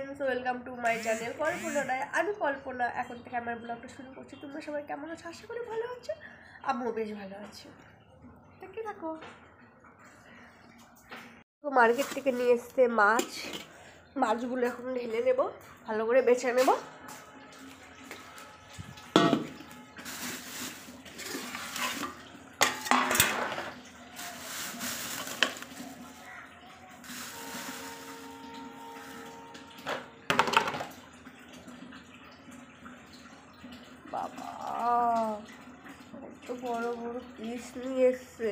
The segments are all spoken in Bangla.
Friends welcome to my channel Kalpana Rai. আমি কল্পনা এখন থেকে আমার ব্লগটা শুরু করছি। তোমরা সবাই কেমন আছো? আশা করি ভালো আছো। আমিও বেশ ভালো আছি। দেখতে থাকো। তো মার্কেট থেকে নিয়ে এসেছে মাছগুলো এখন ঢেলে নেব, ভালো করে বেছে নেব। বাবা এত বড় বড় পিস নিয়ে এসছে।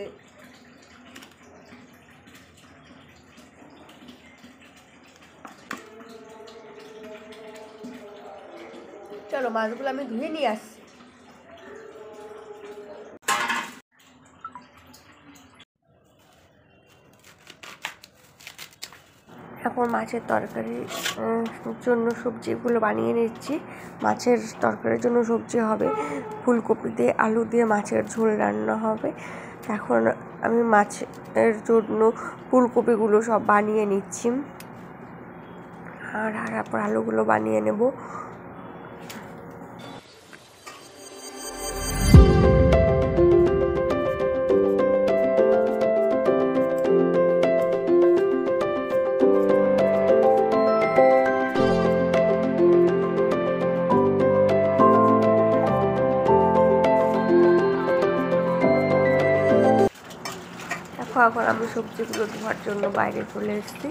চলো মাছগুলো আমি ধুয়ে নিয়ে আসছি। এখন মাছের তরকারির জন্য সবজিগুলো বানিয়ে নিচ্ছি। মাছের তরকারির জন্য সবজি হবে ফুলকপি দিয়ে আলু দিয়ে মাছের ঝোল রান্না হবে। এখন আমি মাছের জন্য ফুলকপিগুলো সব বানিয়ে নিচ্ছি আর তারপর আলুগুলো বানিয়ে নেব। এখন আমি সবজিগুলো ধোয়ার জন্য বাইরে চলে এসেছি।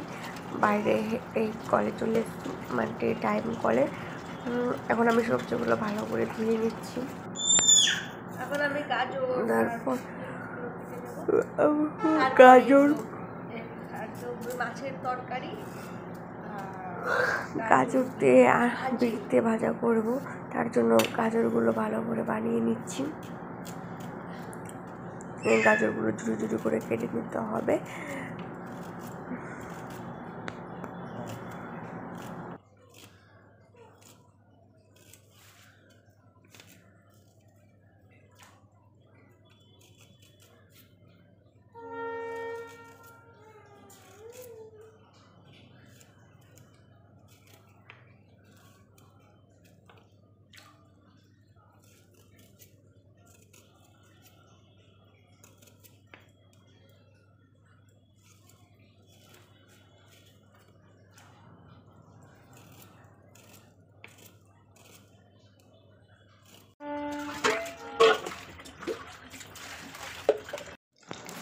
বাইরে এই কলে চলে এসেছি, মানে টাইম কলে। এখন আমি সবজিগুলো ভালো করে ধুয়ে নিচ্ছি। এখন আমি গাজর মাছের তরকারি গাজর দিয়ে বিট দিয়ে ভাজা করব। তার জন্য গাজরগুলো ভালো করে বানিয়ে নিচ্ছি। এই গাজরগুলো ঝুড়ি ঝুড়ি করে কেটে নিতে হবে।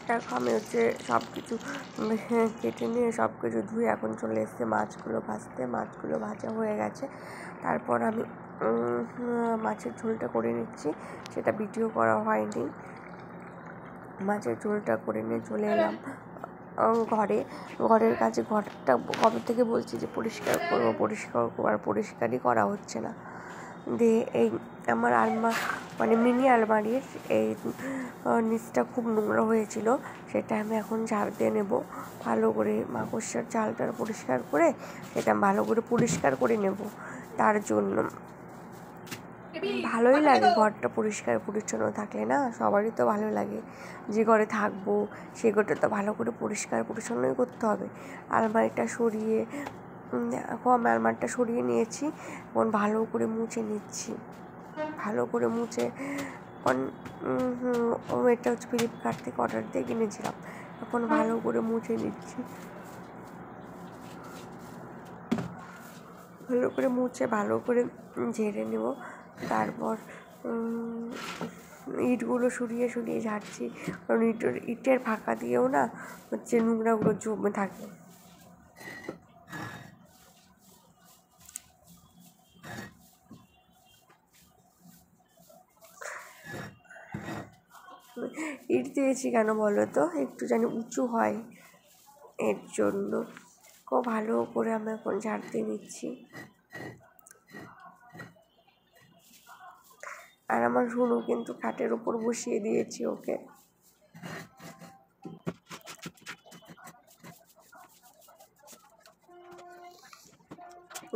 দেখো আমি সব কিছু কেটে নিয়ে সব কিছু ধুয়ে এখন চলে এসেছে মাছগুলো ভাজতে। মাছগুলো ভাজা হয়ে গেছে। তারপর আমি মাছের ঝোলটা করে নিচ্ছি, সেটা ভিডিও করা হয়নি। মাছের ঝোলটা করে নিয়ে চলে এলাম ঘরের কাছে। ঘরটা কবে থেকে বলছি যে পরিষ্কার করবো আর পরিষ্কারই করা হচ্ছে না। দিয়ে এই আমার মানে মিনি আলমারির এই নিচটা খুব নোংরা হয়েছিল, সেটা আমি এখন ঝাড় দিয়ে নেব ভালো করে। মাকড়সার জালটা পরিষ্কার করে সেটা ভালো করে পরিষ্কার করে নেব। তার জন্য ভালোই লাগে ঘরটা পরিষ্কার পরিচ্ছন্ন থাকলে, না সবারই তো ভালো লাগে। যে ঘরে থাকবো সে ঘরটা তো ভালো করে পরিষ্কার পরিচ্ছন্নই করতে হবে। আলমারিটা সরিয়ে আমি আলমারিটা সরিয়ে নিয়েছি। এখন ভালো করে মুছে নিচ্ছি। ভালো করে মুছে এটা হচ্ছে ফ্লিপকার্ট থেকে অর্ডার দিয়ে কিনেছিলাম। এখন ভালো করে মুছে নিচ্ছি। ভালো করে মুছে ভালো করে ঝেড়ে নেব। তারপর ইটগুলো সরিয়ে ঝাড়ছি, কারণ ইটের ফাঁকা দিয়েও না হচ্ছে নোংরাগুলো জমে থাকে। ইট দিয়েছি কেন বলো তো, একটু যেন উঁচু হয় এর জন্য। খুব ভালো করে আমি এখন ঝাড় দিয়ে নিচ্ছি। আর আমার ঝুনু কিন্তু খাটের উপর বসিয়ে দিয়েছি ওকে।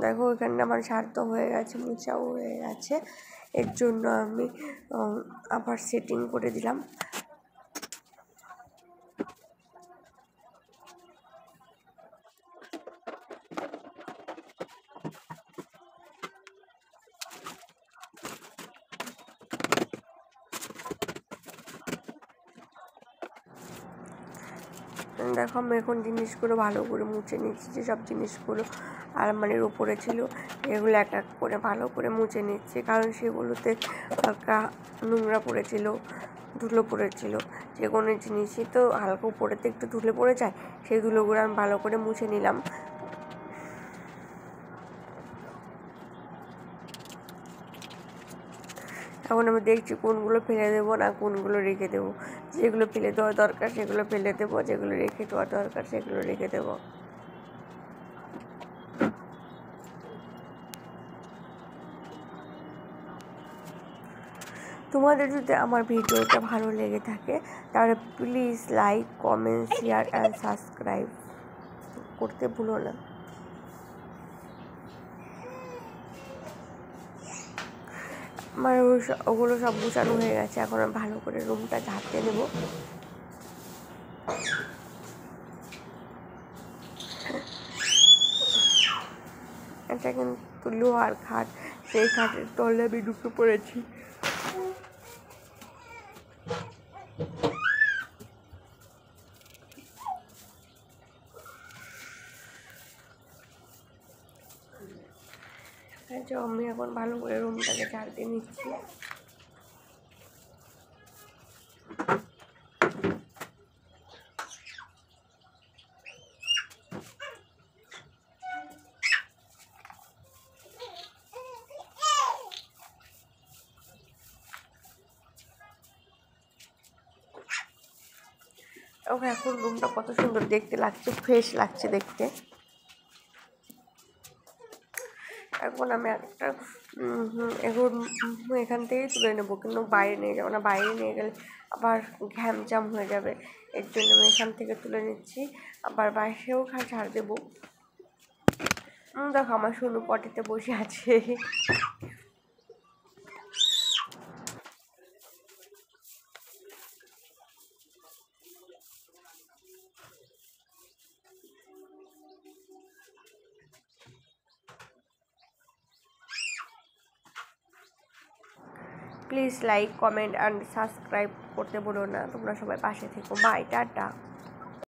দেখো এখানে আমার ঝাড় তো হয়ে গেছে, মোছাও হয়ে গেছে। এর জন্য আমি আবার সেটিং করে দিলাম। দেখো আমি এখন জিনিসগুলো ভালো করে মুছে নিচ্ছি, যেসব জিনিসগুলো আলমারির উপরে ছিল এগুলো এক এক করে ভালো করে মুছে নিচ্ছি, কারণ সেগুলোতে হালকা নোংরা পড়েছিল, ধুলো পড়েছিল। যে কোনো জিনিসই তো হালকা উপরেতে একটু ধুলো পড়ে যায়, সেই ধুলোগুলো আমি ভালো করে মুছে নিলাম। এখন আমি দেখছি কোনগুলো ফেলে দেবো না কোনগুলো রেখে দেবো। যেগুলো ফেলে দেওয়া দরকার সেগুলো ফেলে দেবো, যেগুলো রেখে দেওয়া দরকার সেগুলো রেখে দেবো। তোমাদের যদি আমার ভিডিওটা ভালো লেগে থাকে তাহলে please like, comment, share and subscribe করতে ভুলো না। আমার ওগুলো সব গুছানো হয়ে গেছে, এখন আমি ভালো করে রুমটা ঝাড়তে নেব। এটা কিন্তু লোহার খাট, সেই খাটের তলে আমি ঢুকে পড়েছি। আমি এখন ভালো করে রুমটাকে ঝাড়তে নিচ্ছি। ওকে, এখন রুমটা কত সুন্দর দেখতে লাগছে, ফ্রেশ লাগছে দেখতে। এখন আমি একটা এখন এখান থেকেই তুলে নেবো, কিন্তু বাইরে নিয়ে যাবো না, বাইরে নিয়ে গেলে আবার ঘ্যামজাম হয়ে যাবে। এর জন্য আমি এখান থেকে তুলে নিচ্ছি, আবার বাইরেও ঝাড় দেবো। দেখো আমার সোনু পটিতে বসে আছে। Please like, comment and subscribe করতে বলো না। তোমরা সবাই পাশে থেকো। Bye, tata.